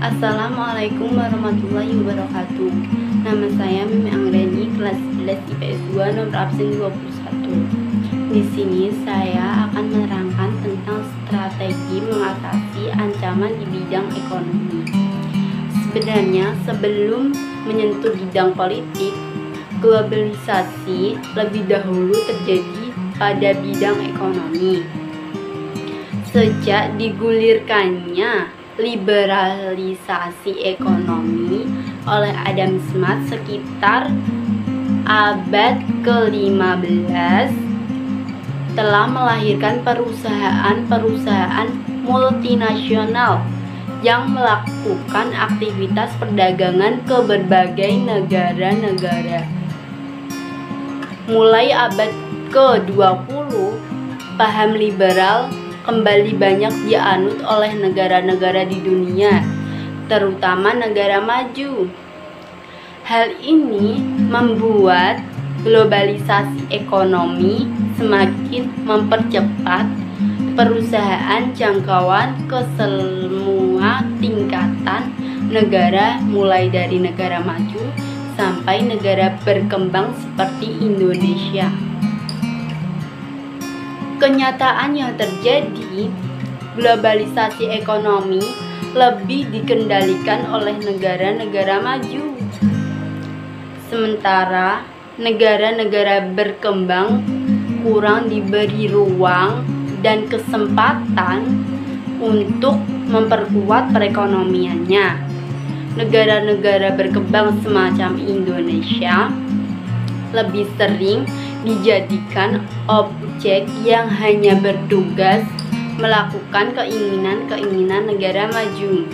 Assalamualaikum warahmatullahi wabarakatuh. Nama saya Mimi Anggreni, kelas 11 IPS 2, nomor absen 21. Di sini saya akan menerangkan tentang strategi mengatasi ancaman di bidang ekonomi. Sebenarnya sebelum menyentuh bidang politik, globalisasi lebih dahulu terjadi pada bidang ekonomi. Sejak digulirkannya liberalisasi ekonomi oleh Adam Smith sekitar abad ke-15 telah melahirkan perusahaan-perusahaan multinasional yang melakukan aktivitas perdagangan ke berbagai negara-negara. Mulai abad ke-20, paham liberal kembali banyak dianut oleh negara-negara di dunia, terutama negara maju. Hal ini membuat globalisasi ekonomi semakin mempercepat perusahaan jangkauan ke semua tingkatan negara, mulai dari negara maju sampai negara berkembang seperti Indonesia. Kenyataan yang terjadi, globalisasi ekonomi lebih dikendalikan oleh negara-negara maju. Sementara negara-negara berkembang kurang diberi ruang dan kesempatan untuk memperkuat perekonomiannya. Negara-negara berkembang semacam Indonesia lebih sering dijadikan objek yang hanya bertugas melakukan keinginan-keinginan negara maju.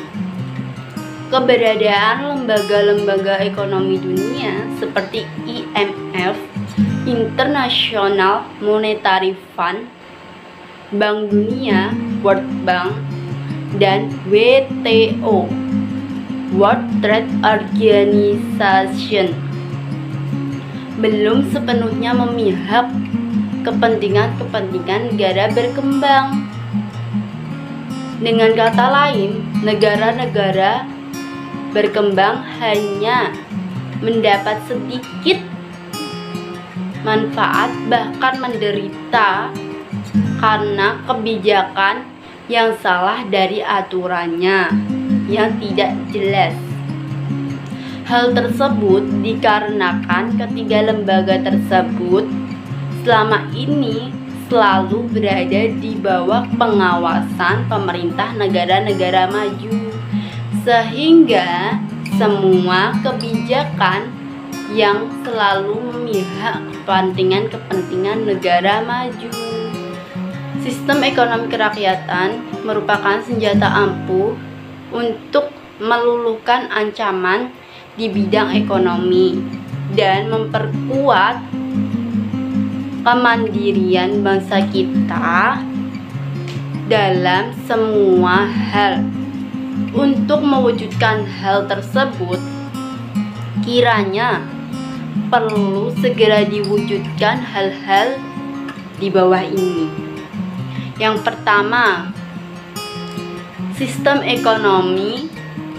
Keberadaan lembaga-lembaga ekonomi dunia seperti IMF, International Monetary Fund, Bank Dunia, World Bank, dan WTO, World Trade Organization, belum sepenuhnya memihak kepentingan-kepentingan negara berkembang. Dengan kata lain, negara-negara berkembang hanya mendapat sedikit manfaat, bahkan menderita karena kebijakan yang salah dari aturannya yang tidak jelas. Hal tersebut dikarenakan ketiga lembaga tersebut selama ini selalu berada di bawah pengawasan pemerintah negara-negara maju, sehingga semua kebijakan yang selalu memihak kepentingan negara maju. Sistem ekonomi kerakyatan merupakan senjata ampuh untuk meluluhkan ancaman di bidang ekonomi dan memperkuat kemandirian bangsa kita dalam semua hal. Untuk mewujudkan hal tersebut, kiranya perlu segera diwujudkan hal-hal di bawah ini. Yang pertama, sistem ekonomi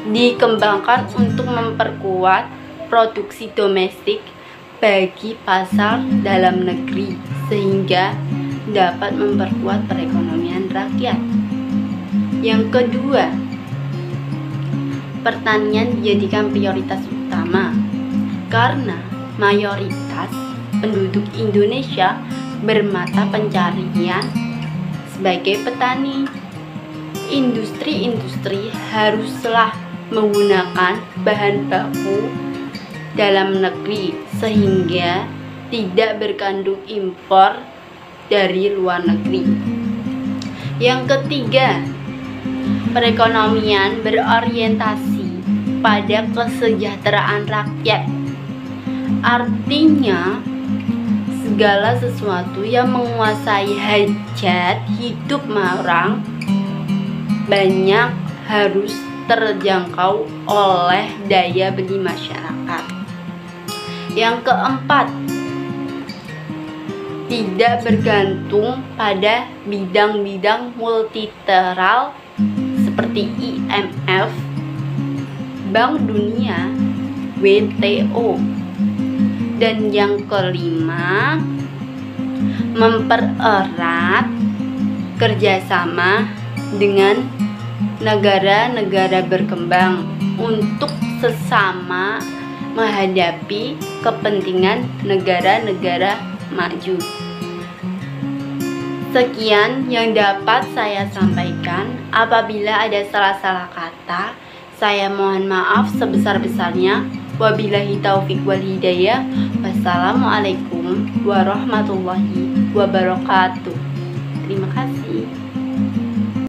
dikembangkan untuk memperkuat produksi domestik bagi pasar dalam negeri, sehingga dapat memperkuat perekonomian rakyat. Yang kedua, pertanian dijadikan prioritas utama karena mayoritas penduduk Indonesia bermata pencarian sebagai petani. Industri-industri haruslah menggunakan bahan baku dalam negeri sehingga tidak berkandung impor dari luar negeri. Yang ketiga, perekonomian berorientasi pada kesejahteraan rakyat. Artinya, segala sesuatu yang menguasai hajat hidup orang banyak harus terjangkau oleh daya beli masyarakat. Yang keempat, tidak bergantung pada bidang-bidang multilateral seperti IMF, Bank Dunia WTO. Dan yang kelima, mempererat kerjasama dengan negara-negara berkembang untuk sesama menghadapi kepentingan negara-negara maju. Sekian yang dapat saya sampaikan. Apabila ada salah-salah kata, saya mohon maaf sebesar-besarnya. Wabillahi taufik wal hidayah. Wassalamualaikum warahmatullahi wabarakatuh. Terima kasih.